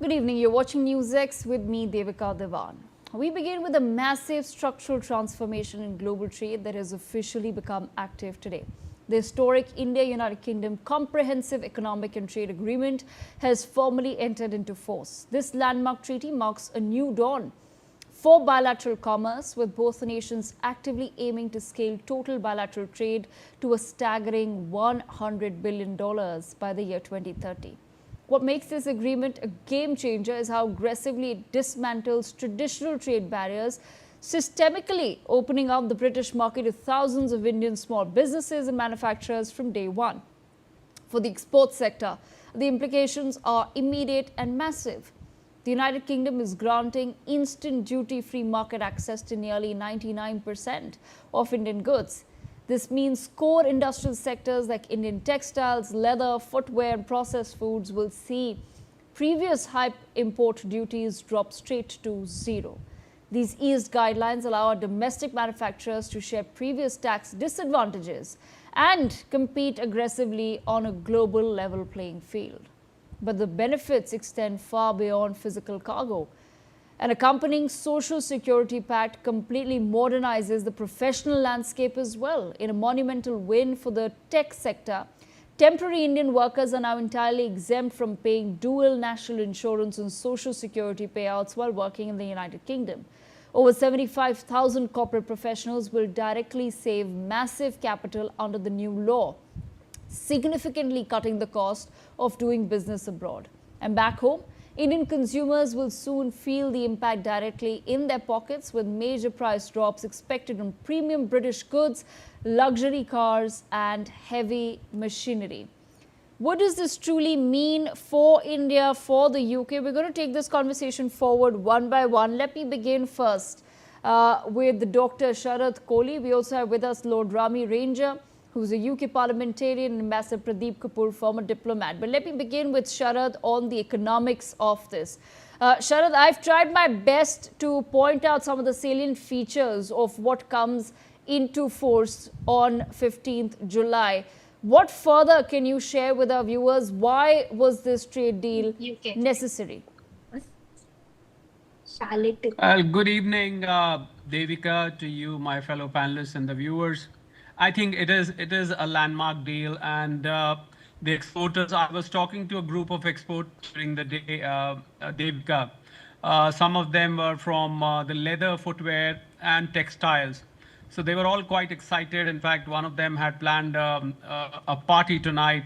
Good evening. You're watching NewsX with me, Devika Devan. We begin with a massive structural transformation in global trade that has officially become active today. The historic India-United Kingdom Comprehensive Economic and Trade Agreement has formally entered into force. This landmark treaty marks a new dawn for bilateral commerce, with both nations actively aiming to scale total bilateral trade to a staggering $100 billion by the year 2030. What makes this agreement a game changer is how aggressively it dismantles traditional trade barriers, systemically opening up the British market to thousands of Indian small businesses and manufacturers from day one. For the export sector, the implications are immediate and massive. The United Kingdom is granting instant duty-free market access to nearly 99% of Indian goods. This means core industrial sectors like Indian textiles, leather, footwear, and processed foods will see previous high import duties drop straight to zero. These eased guidelines allow our domestic manufacturers to share previous tax disadvantages and compete aggressively on a global level playing field. But the benefits extend far beyond physical cargo. An accompanying social security pact completely modernizes the professional landscape as well. In a monumental win for the tech sector, temporary Indian workers are now entirely exempt from paying dual national insurance and social security payouts while working in the United Kingdom. Over 75,000 corporate professionals will directly save massive capital under the new law, significantly cutting the cost of doing business abroad. And back home, Indian consumers will soon feel the impact directly in their pockets, with major price drops expected on premium British goods, luxury cars, and heavy machinery. What does this truly mean for India, for the UK? We're going to take this conversation forward one by one. Let me begin first with Dr. Sharad Kohli. We also have with us Lord Rami Ranger, who's a UK parliamentarian, and Ambassador Pradeep Kapoor, former diplomat. But let me begin with Sharad on the economics of this. Sharad, I've tried my best to point out some of the salient features of what comes into force on 15th July. What further can you share with our viewers? Why was this trade deal necessary? Good evening, Devika, to you, my fellow panelists, and the viewers. I think it is a landmark deal, and the exporters. I was talking to a group of exporters during the day, Devika. Some of them were from the leather, footwear, and textiles. So they were all quite excited. In fact, one of them had planned a party tonight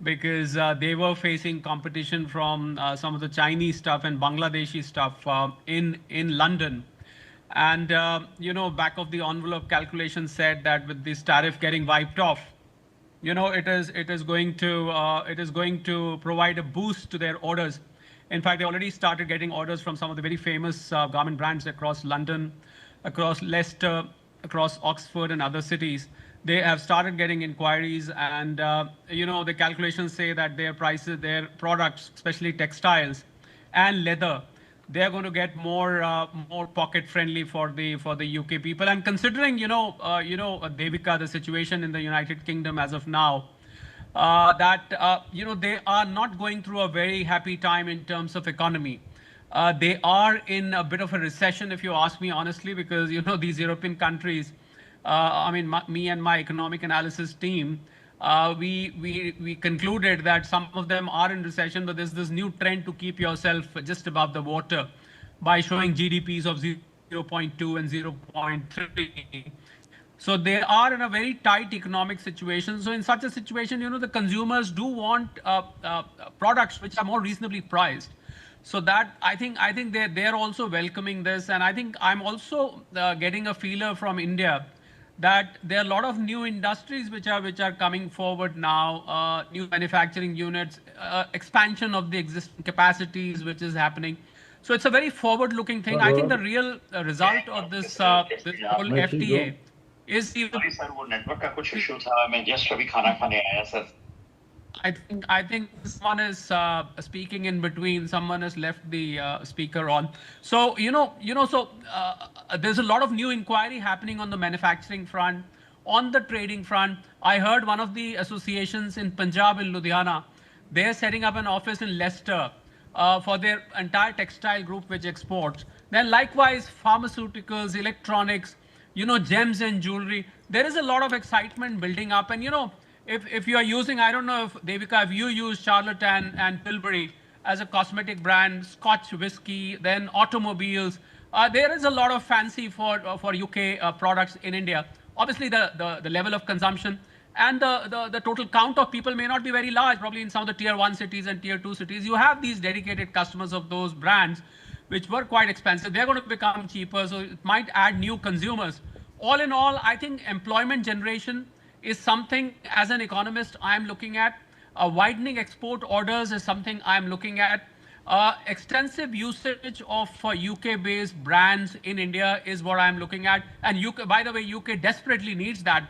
because they were facing competition from some of the Chinese stuff and Bangladeshi stuff in London. And back of the envelope calculation said that with this tariff getting wiped off, it is going to provide a boost to their orders. In fact, they already started getting orders from some of the very famous garment brands across London, across Leicester, across Oxford and other cities. They have started getting inquiries, and the calculations say that their prices, their products, especially textiles and leather, they're going to get more pocket friendly for the UK people. And considering Devika, the situation in the United Kingdom as of now, that they are not going through a very happy time in terms of economy. They are in a bit of a recession, if you ask me honestly, because these European countries. Me and my economic analysis team, we concluded that some of them are in recession, but there's this new trend to keep yourself just above the water by showing GDPs of 0.2 and 0.3. So they are in a very tight economic situation. So in such a situation, the consumers do want products which are more reasonably priced. So that I think they're also welcoming this, and I think I'm also getting a feeler from India that there are a lot of new industries which are coming forward now, new manufacturing units, expansion of the existing capacities which is happening. So it's a very forward-looking thing. I think the real result of this whole FTA is Sorry, sir, वो network का कुछ issue था. मैं just अभी खाना खाने आया, sir. I think someone is speaking in between. Someone has left the speaker on. So there's a lot of new inquiry happening on the manufacturing front, on the trading front. I heard one of the associations in Punjab, in Ludhiana, they're setting up an office in Leicester for their entire textile group which exports. Then likewise, pharmaceuticals, electronics, gems and jewelry. There is a lot of excitement building up. And, if you are using, I don't know if, Devika, if you use Charlotte and Tilbury as a cosmetic brand, Scotch whiskey, then automobiles, there is a lot of fancy for UK products in India. Obviously, the level of consumption and the total count of people may not be very large, probably in some of the tier 1 cities and tier 2 cities. You have these dedicated customers of those brands, which were quite expensive. They're going to become cheaper, so it might add new consumers. All in all, I think employment generation is something, as an economist, I'm looking at. Widening export orders is something I'm looking at. Extensive usage of UK-based brands in India is what I'm looking at. And UK, by the way, UK desperately needs that.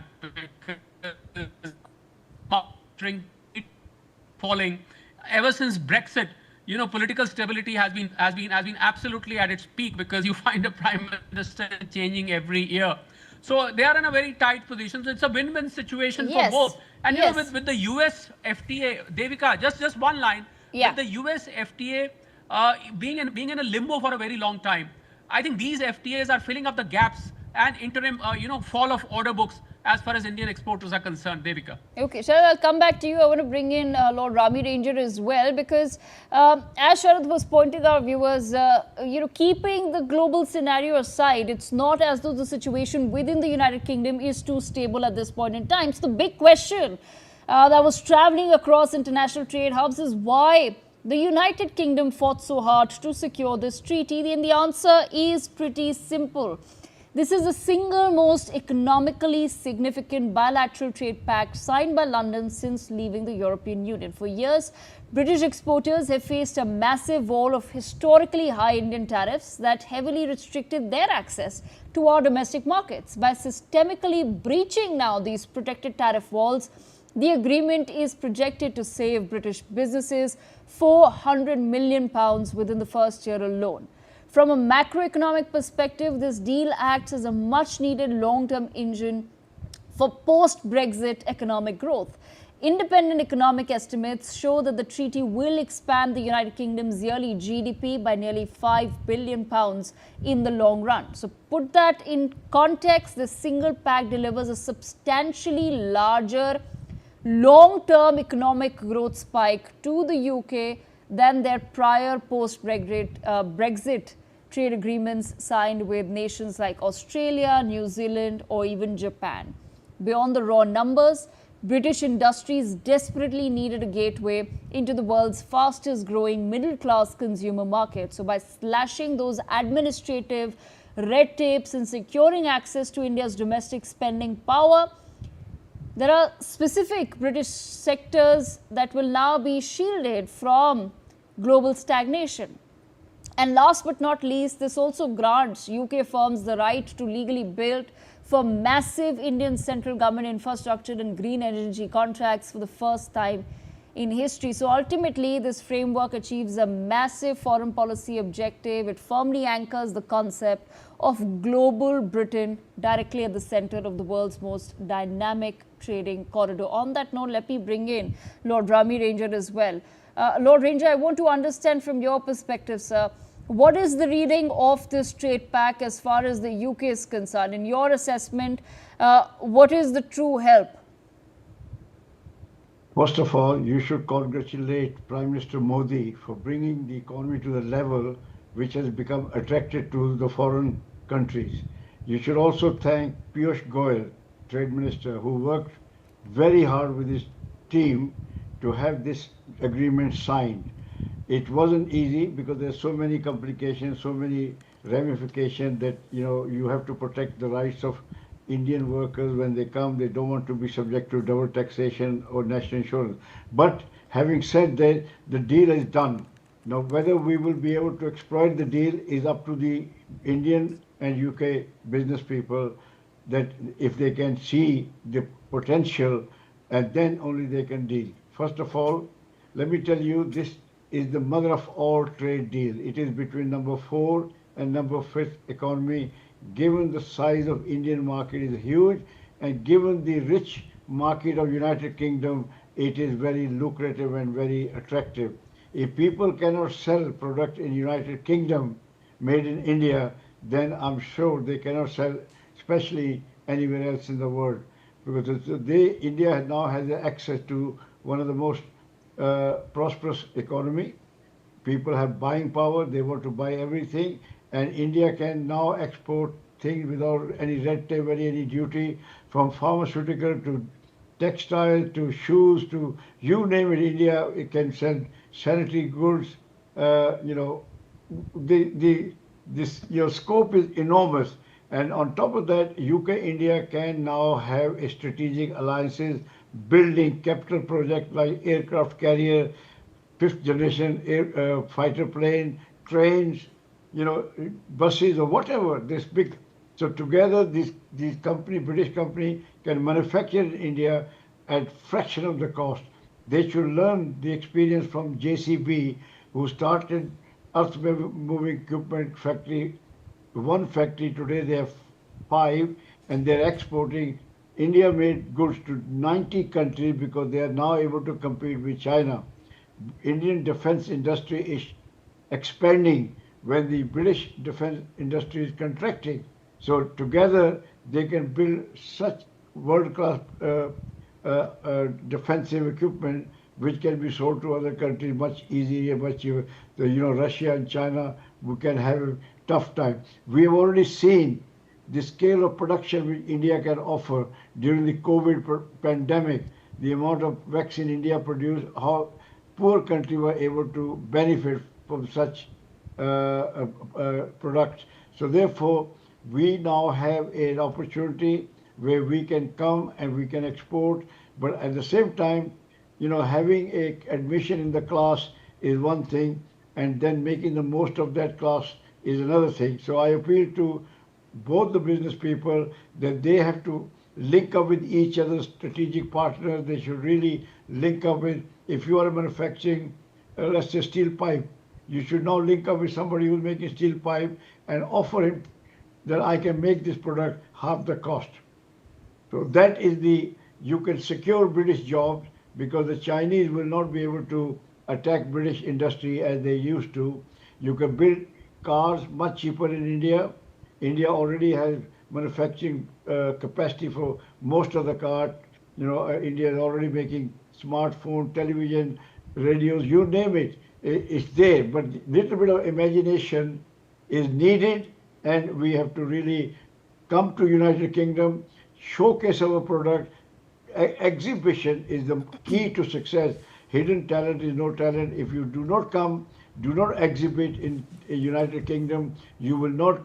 Falling ever since Brexit. Political stability has been absolutely at its peak, because you find a prime minister changing every year. So they are in a very tight position. So it's a win-win situation for both. And with the US FTA, Devika, just one line. Yeah. With the US FTA being in a limbo for a very long time, I think these FTAs are filling up the gaps and interim, fall of order books as far as Indian exporters are concerned. Devika. Okay, Sharad, I'll come back to you. I want to bring in Lord Rami Ranger as well, because as Sharad was pointing out, viewers, keeping the global scenario aside, it's not as though the situation within the United Kingdom is too stable at this point in time. So the big question that was traveling across international trade hubs is why the United Kingdom fought so hard to secure this treaty. And the answer is pretty simple. This is the single most economically significant bilateral trade pact signed by London since leaving the European Union. For years, British exporters have faced a massive wall of historically high Indian tariffs that heavily restricted their access to our domestic markets. By systemically breaching now these protected tariff walls, the agreement is projected to save British businesses £400 million within the first year alone. From a macroeconomic perspective, this deal acts as a much-needed long-term engine for post-Brexit economic growth. Independent economic estimates show that the treaty will expand the United Kingdom's yearly GDP by nearly £5 billion in the long run. So put that in context, this single pact delivers a substantially larger long-term economic growth spike to the UK than their prior post-Brexit trade agreements signed with nations like Australia, New Zealand, or even Japan. Beyond the raw numbers, British industries desperately needed a gateway into the world's fastest growing middle-class consumer market. So by slashing those administrative red tapes and securing access to India's domestic spending power, there are specific British sectors that will now be shielded from global stagnation. And last but not least, this also grants UK firms the right to legally build for massive Indian central government infrastructure and green energy contracts for the first time in history. So ultimately, this framework achieves a massive foreign policy objective. It firmly anchors the concept of global Britain directly at the center of the world's most dynamic trading corridor. On that note, let me bring in Lord Rami Ranger as well. Lord Ranger, I want to understand from your perspective, sir, what is the reading of this trade pact as far as the UK is concerned? In your assessment, what is the true help? First of all, you should congratulate Prime Minister Modi for bringing the economy to the level which has become attracted to the foreign countries. You should also thank Piyush Goyal, Trade Minister, who worked very hard with his team to have this agreement signed. It wasn't easy because there's so many complications, so many ramifications that you have to protect the rights of Indian workers when they come. They don't want to be subject to double taxation or national insurance. But having said that, the deal is done. Now, whether we will be able to exploit the deal is up to the Indian and UK business people, that if they can see the potential, and then only they can deal. First of all, let me tell you, this is the mother of all trade deals. It is between number 4 and number 5th economy. Given the size of Indian market is huge, and given the rich market of United Kingdom, it is very lucrative and very attractive. If people cannot sell product in United Kingdom made in India, then I'm sure they cannot sell, especially anywhere else in the world, because India now has access to one of the most prosperous economy. People have buying power, they want to buy everything, and India can now export things without any red tape, any duty, from pharmaceutical to textile to shoes to you name it. India it can send sanitary goods. You know, the this your scope is enormous, and on top of that, UK India can now have a strategic alliances, building capital projects like aircraft carrier, fifth generation fighter plane, trains, you know, buses or whatever. This big, so together these company, British company, can manufacture in India at fraction of the cost. They should learn the experience from JCB, who started earth moving equipment factory, one factory. Today they have five, and they're exporting India made goods to 90 countries because they are now able to compete with China. Indian defense industry is expanding when the British defense industry is contracting. So together they can build such world-class defensive equipment which can be sold to other countries much easier, much cheaper. So, you know, Russia and China, we can have a tough time. We have already seen the scale of production which India can offer during the COVID pandemic, the amount of vaccine India produced, how poor countries were able to benefit from such products. So therefore, we now have an opportunity where we can come and we can export, but at the same time, you know, having a admission in the class is one thing, and then making the most of that class is another thing. So I appeal to both the business people that they have to link up with each other's strategic partners. They should really link up with, if you are manufacturing, let's say, steel pipe, you should now link up with somebody who's making steel pipe and offer him that I can make this product half the cost. So that is you can secure British jobs, because the Chinese will not be able to attack British industry as they used to. You can build cars much cheaper in India. India already has manufacturing capacity for most of the cars. You know, India is already making smartphone, television, radios, you name it. It's there, but little bit of imagination is needed, and we have to really come to United Kingdom, showcase our product. Exhibition is the key to success. Hidden talent is no talent. If you do not come, do not exhibit in United Kingdom, you will not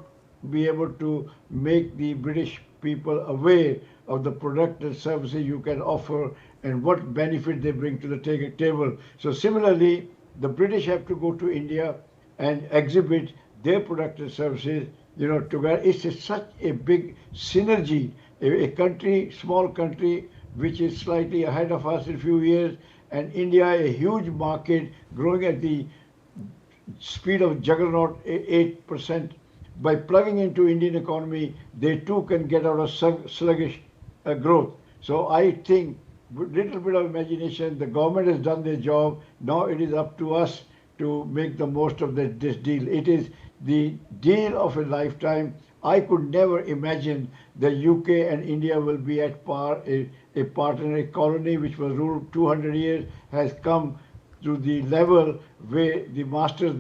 be able to make the British people aware of the product and services you can offer and what benefit they bring to the table. So similarly, the British have to go to India and exhibit their product and services, you know, together. Such a big synergy. A country, small country, which is slightly ahead of us in a few years, and India, a huge market, growing at the speed of juggernaut, 8%. By plugging into Indian economy, they too can get out of sluggish growth. So I think with little bit of imagination, the government has done their job. Now it is up to us to make the most of this deal. It is the deal of a lifetime. I could never imagine that UK and India will be at par. A partner, a colony which was ruled 200 years, has come to the level where the masters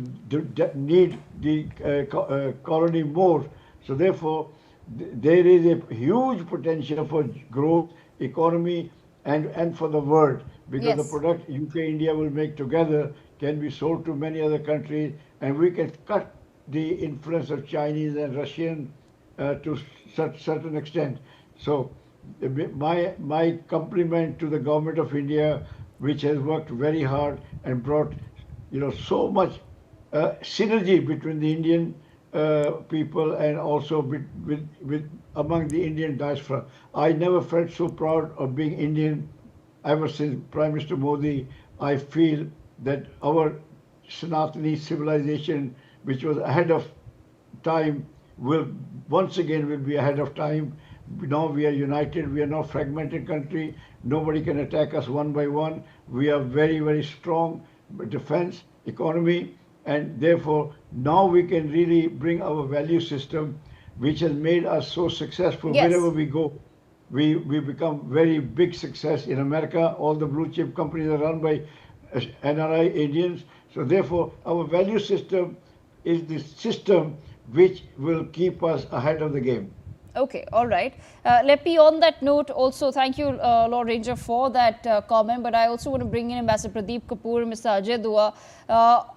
need the colony more. So therefore, there is a huge potential for growth, economy, and for the world, because the Yes. product UK India will make together can be sold to many other countries, and we can cut the influence of Chinese and Russian to such certain extent. So my compliment to the government of India, which has worked very hard and brought, you know, so much synergy between the Indian people and also with among the Indian diaspora. I never felt so proud of being Indian. Ever since Prime Minister Modi, I feel that our Sanatani civilization, which was ahead of time, will once again will be ahead of time. Now we are united. We are not fragmented country. Nobody can attack us one by one. We are very, very strong. defense, economy, and therefore now we can really bring our value system, which has made us so successful Yes. wherever we go. We become very big success in America. All the blue chip companies are run by NRI Indians. So therefore, our value system is the system which will keep us ahead of the game. Okay, all right. Let me, on that note, also thank you, Lord Ranger, for that comment. But I also want to bring in Ambassador Pradeep Kapoor, Mr. Ajay Dua,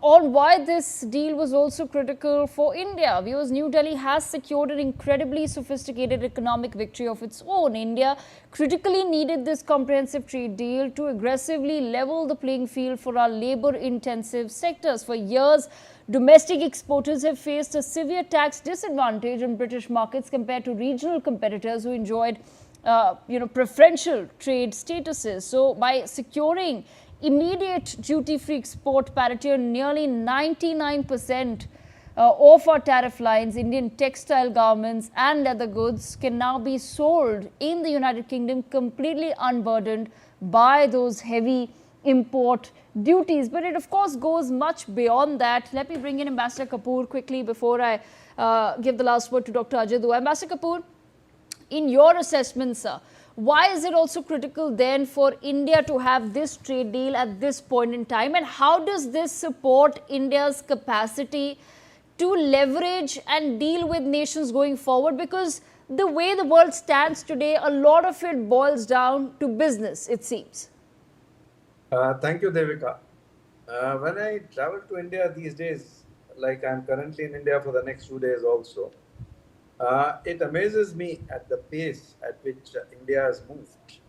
on why this deal was also critical for India. Because New Delhi has secured an incredibly sophisticated economic victory of its own. India critically needed this comprehensive trade deal to aggressively level the playing field for our labor-intensive sectors. For years, domestic exporters have faced a severe tax disadvantage in British markets compared to regional competitors who enjoyed, preferential trade statuses. So, by securing immediate duty-free export parity on nearly 99% of our tariff lines, Indian textile garments and leather goods can now be sold in the United Kingdom completely unburdened by those heavy import duties. But it of course goes much beyond that. Let me bring in Ambassador Kapoor quickly before I give the last word to Dr. Ajay Dua. Ambassador Kapoor, in your assessment, sir, why is it also critical then for India to have this trade deal at this point in time, and how does this support India's capacity to leverage and deal with nations going forward? Because the way the world stands today, a lot of it boils down to business, it seems. Thank you, Devika. When I travel to India these days, like I'm currently in India for the next 2 days also, it amazes me at the pace at which India has moved.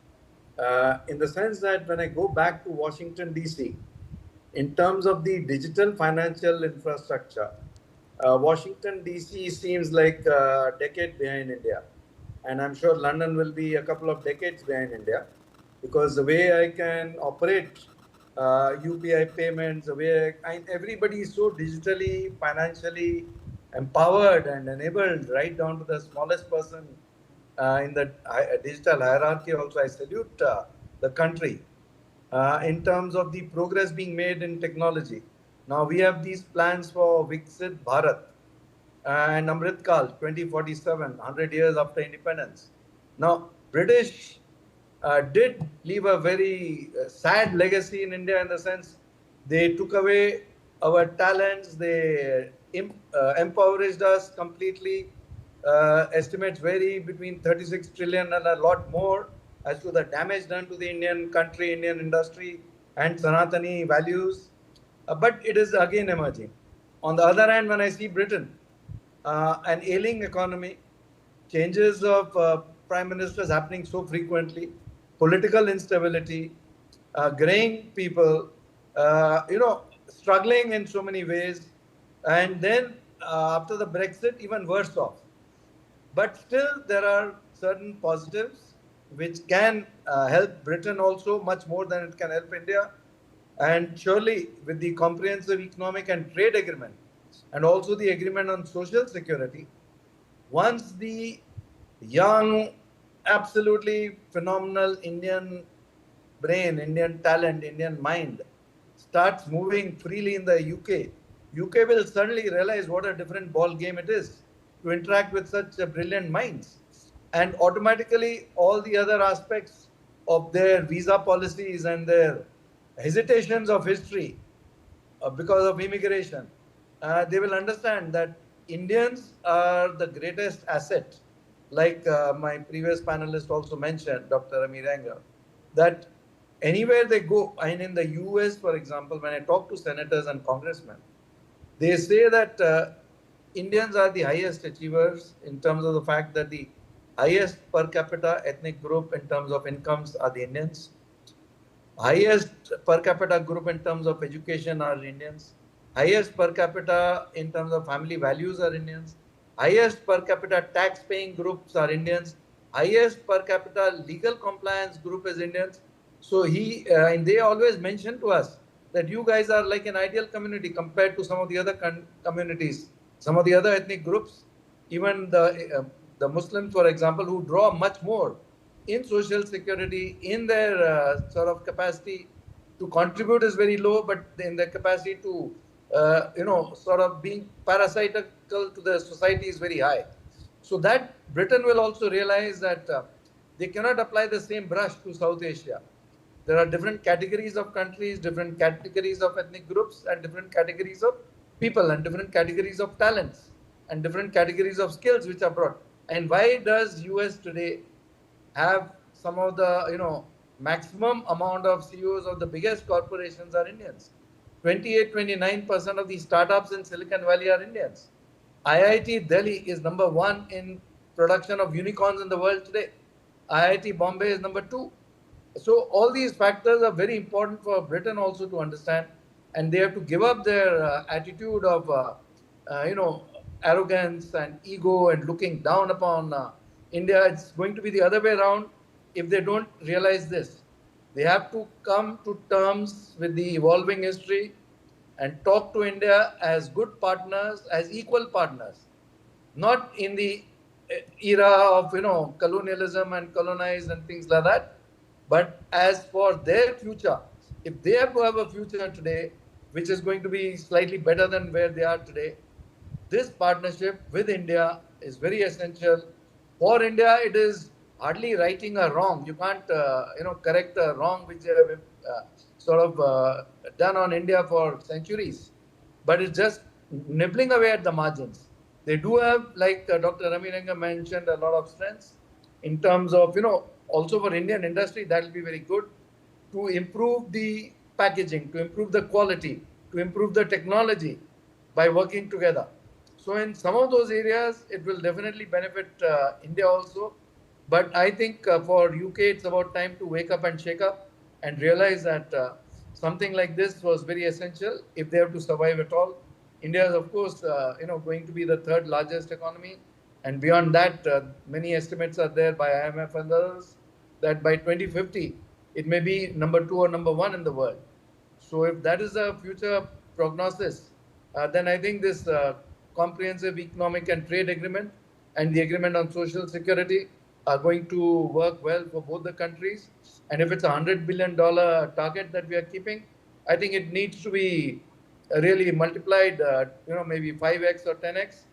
In the sense that when I go back to Washington, D.C., in terms of the digital financial infrastructure, Washington, D.C. seems like a decade behind India. And I'm sure London will be a couple of decades behind India, because the way I can operate UPI payments, the way everybody is so digitally, financially empowered and enabled, right down to the smallest person in the digital hierarchy. Also, I salute the country in terms of the progress being made in technology. Now we have these plans for Viksit Bharat and Amrit Kal 2047, 100 years after independence. Now, British did leave a very sad legacy in India, in the sense they took away our talents, they impoverished us completely. Estimates vary between 36 trillion and a lot more as to the damage done to the Indian country, Indian industry, and Sanatani values. But it is again emerging. On the other hand, when I see Britain, an ailing economy, changes of prime ministers happening so frequently, political instability, graying people, struggling in so many ways, and then after the Brexit, even worse off. But still, there are certain positives which can help Britain also much more than it can help India. And surely, with the comprehensive economic and trade agreement, and also the agreement on social security, once the young, absolutely phenomenal Indian brain, Indian talent, Indian mind starts moving freely in the UK will suddenly realize what a different ball game it is to interact with such brilliant minds. And automatically, all the other aspects of their visa policies and their hesitations of history because of immigration, they will understand that Indians are the greatest asset. Like my previous panelist also mentioned, Dr. Amir Anger, that anywhere they go, and in the US, for example, when I talk to senators and congressmen, they say that Indians are the highest achievers in terms of the fact that the highest per capita ethnic group in terms of incomes are the Indians. Highest per capita group in terms of education are Indians. Highest per capita in terms of family values are Indians. Highest per capita tax paying groups are Indians. Highest per capita legal compliance group is Indians. So and they always mention to us that you guys are like an ideal community compared to some of the other communities, some of the other ethnic groups, even the Muslims, for example, who draw much more in social security, in their sort of capacity to contribute is very low, but in their capacity to, sort of being parasitical to the society is very high. So that Britain will also realize that they cannot apply the same brush to South Asia. There are different categories of countries, different categories of ethnic groups, and different categories of people, and different categories of talents, and different categories of skills which are brought. And why does US today have some of the maximum amount of CEOs of the biggest corporations are Indians? 28-29% of the startups in Silicon Valley are Indians. IIT Delhi is number one in production of unicorns in the world today. IIT Bombay is number two. So all these factors are very important for Britain also to understand, and they have to give up their attitude of arrogance and ego and looking down upon India. It's going to be the other way around if they don't realize this. They have to come to terms with the evolving history and talk to India as good partners, as equal partners, not in the era of colonialism and colonize and things like that, but as for their future. If they have to have a future today, which is going to be slightly better than where they are today, this partnership with India is very essential. For India, it is hardly righting a wrong. You can't, correct a wrong which they have done on India for centuries. But it's just nibbling away at the margins. They do have, like Dr. Ramiranga mentioned, a lot of strengths in terms of, also for Indian industry, that will be very good to improve the packaging, to improve the quality, to improve the technology by working together. So in some of those areas, it will definitely benefit India also. But I think for UK, it's about time to wake up and shake up and realize that something like this was very essential if they have to survive at all. India is, of course, going to be the third largest economy. And beyond that, many estimates are there by IMF and others that by 2050, it may be number 2 or number 1 in the world. So if that is a future prognosis, then I think this comprehensive economic and trade agreement and the agreement on social security are going to work well for both the countries. And if it's a $100 billion target that we are keeping, I think it needs to be really multiplied, maybe 5x or 10x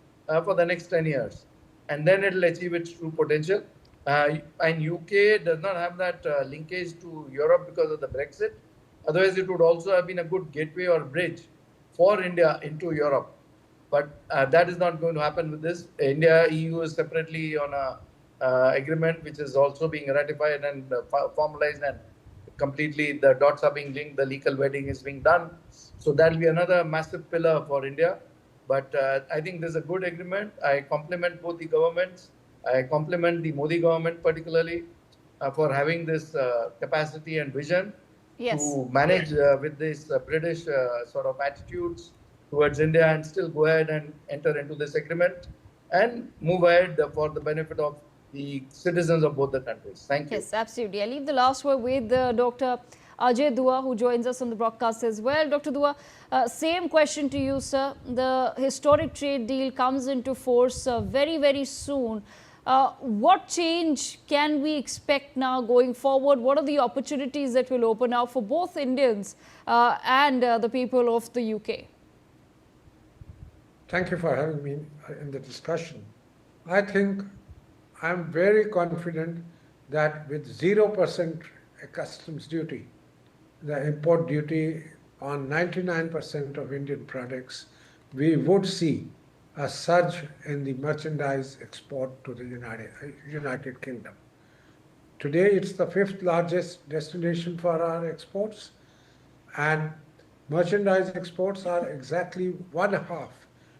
for the next 10 years. And then it'll achieve its true potential. And UK does not have that linkage to Europe because of the Brexit. Otherwise, it would also have been a good gateway or bridge for India into Europe. But that is not going to happen with this. India, EU is separately on a agreement which is also being ratified and formalized, and completely the dots are being linked. The legal wedding is being done. So that will be another massive pillar for India. But I think there's a good agreement. I compliment both the governments. I compliment the Modi government particularly for having this capacity and vision to manage with this British sort of attitudes towards India and still go ahead and enter into this agreement and move ahead for the benefit of the citizens of both the countries. Thank you. Yes, absolutely. I leave the last word with Dr. Ajay Dua, who joins us on the broadcast as well. Dr. Dua, same question to you, sir. The historic trade deal comes into force very, very soon. What change can we expect now going forward? What are the opportunities that will open up for both Indians and the people of the UK? Thank you for having me in the discussion. I think I'm very confident that with 0% customs duty, the import duty on 99% of Indian products, we would see a surge in the merchandise export to the United Kingdom. Today, it's the 5th largest destination for our exports, and merchandise exports are exactly 1/2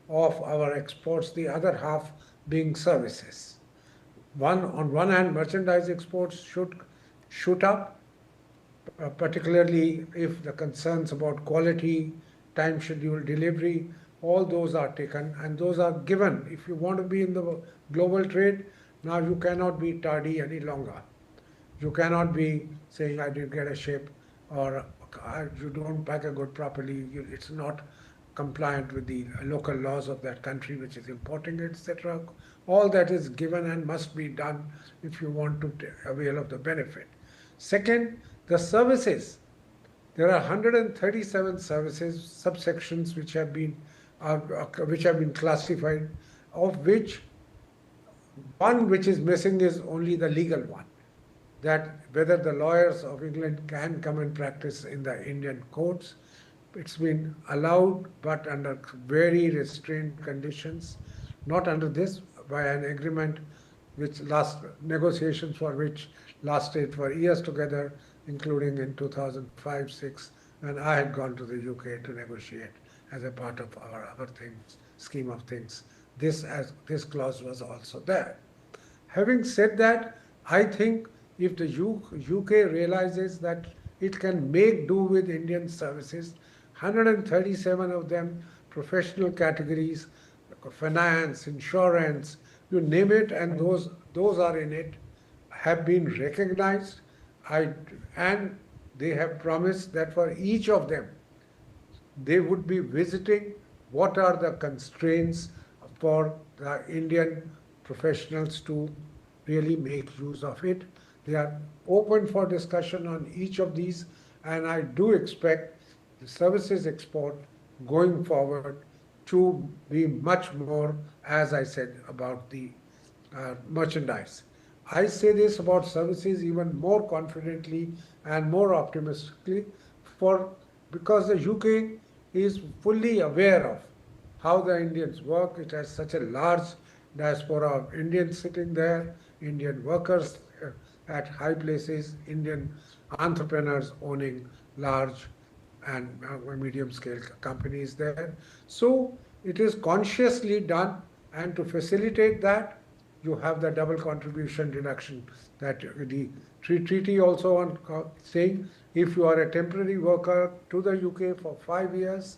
of our exports, the other half being services. On one hand, merchandise exports should shoot up, particularly if the concerns about quality, time schedule, delivery, all those are taken, and those are given. If you want to be in the global trade, now you cannot be tardy any longer. You cannot be saying, I didn't get a ship, or you don't pack a good properly, it's not compliant with the local laws of that country which is importing it, etc. All that is given and must be done if you want to avail of the benefit. Second, the services There are 137 services, subsections which have been classified, of which one which is missing is only the legal one, that whether the lawyers of England can come and practice in the Indian courts. It's been allowed, but under very restrained conditions, not under this, by an agreement which negotiations for which lasted for years together, including in 2005-6, when I had gone to the UK to negotiate as a part of our other things, scheme of things. This clause was also there. Having said that, I think if the UK realizes that it can make do with Indian services, 137 of them, professional categories, finance, insurance, you name it, and those are in it, have been recognized. And they have promised that for each of them, they would be visiting what are the constraints for the Indian professionals to really make use of it. They are open for discussion on each of these, and I do expect the services export going forward to be much more, as I said, about the merchandise. I say this about services even more confidently and more optimistically because the UK is fully aware of how the Indians work. It has such a large diaspora of Indians sitting there, Indian workers at high places, Indian entrepreneurs owning large and medium-scale companies there. So it is consciously done, and to facilitate that, you have the double contribution deduction that the treaty also on saying if you are a temporary worker to the UK for 5 years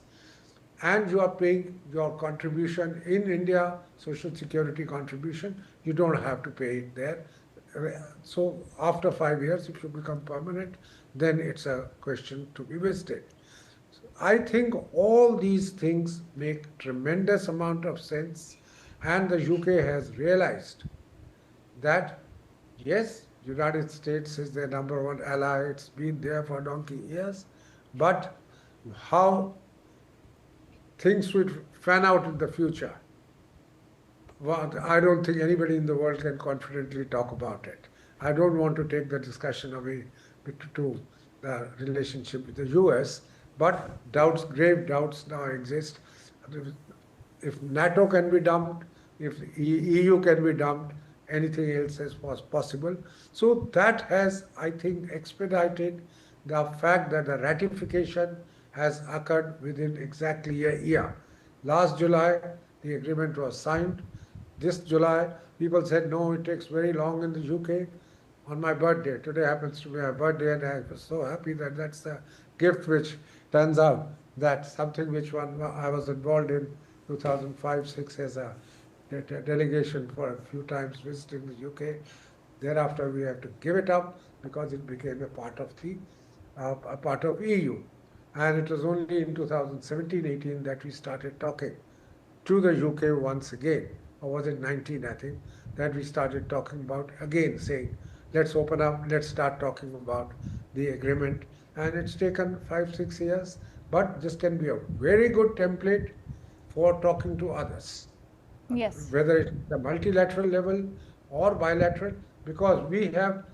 and you are paying your contribution in India, social security contribution, you don't have to pay it there. So after 5 years, if you become permanent, then it's a question to be visited. I think all these things make tremendous amount of sense, and the UK has realized that yes, United States is their number one ally. It's been there for donkey years, but how things would fan out in the future, well, I don't think anybody in the world can confidently talk about it. I don't want to take the discussion away to the relationship with the US, but grave doubts now exist. If NATO can be dumped, if EU can be dumped, anything else is possible. So that has, I think, expedited the fact that the ratification has occurred within exactly a year. Last July, the agreement was signed. This July, people said, no, it takes very long in the UK. On my birthday, today happens to be my birthday, and I was so happy that that's the gift which turns out that something which I was involved in 2005-6 as a delegation for a few times visiting the UK. Thereafter, we have to give it up because it became a part of EU. And it was only in 2017-18 that we started talking to the UK once again, or was it 19, I think, that we started talking about again, saying, let's open up, let's start talking about the agreement. And it's taken 5-6 years, but this can be a very good template for talking to others. Yes. Whether it's the multilateral level or bilateral, because we have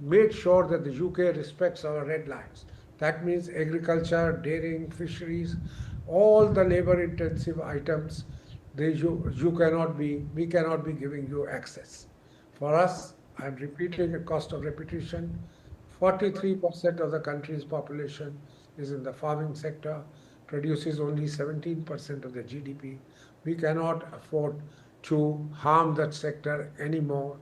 made sure that the UK respects our red lines. That means agriculture, dairying, fisheries, all the labor-intensive items, we cannot be giving you access. For us, I'm repeating a cost of repetition, 43% of the country's population is in the farming sector, produces only 17% of the GDP. We cannot afford to harm that sector anymore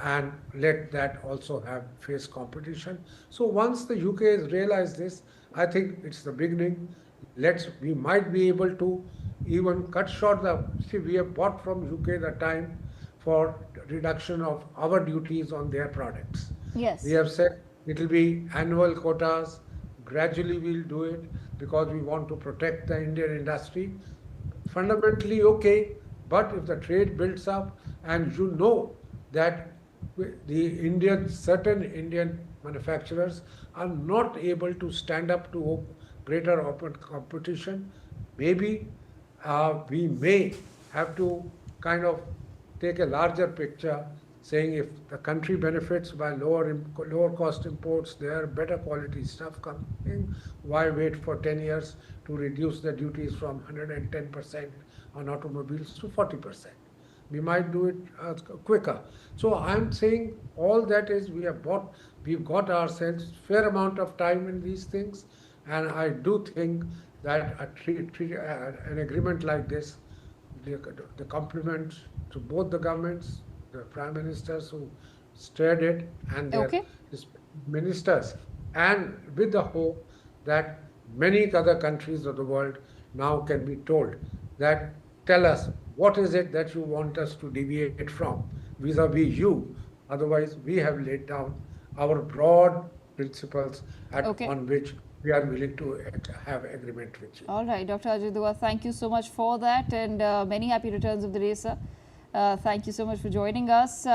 and let that also face competition. So once the UK has realized this, I think it's the beginning. We might be able to even cut short we have bought from UK the time for reduction of our duties on their products. Yes. We have said it will be annual quotas. Gradually we'll do it because we want to protect the Indian industry. Fundamentally okay, but if the trade builds up and you know that certain Indian manufacturers are not able to stand up to greater open competition, maybe we may have to kind of take a larger picture, saying if the country benefits by lower cost imports, there better quality stuff coming, why wait for 10 years to reduce the duties from 110% on automobiles to 40%? We might do it quicker. So I'm saying all that is we've got ourselves fair amount of time in these things, and I do think that an agreement like this, the compliments to both the governments, the prime ministers who steered it, and their Okay. ministers, and with the hope that many other countries of the world now can be told that tell us what is it that you want us to deviate from vis-a-vis you. Otherwise, we have laid down our broad principles Okay. on which we are willing to have agreement with you. All right, Dr. Ajay Dua, thank you so much for that, and many happy returns of the day, sir. Thank you so much for joining us.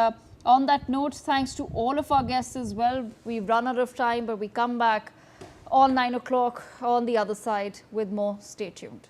On that note, thanks to all of our guests as well. We've run out of time, but we come back on 9 o'clock on the other side with more. Stay tuned.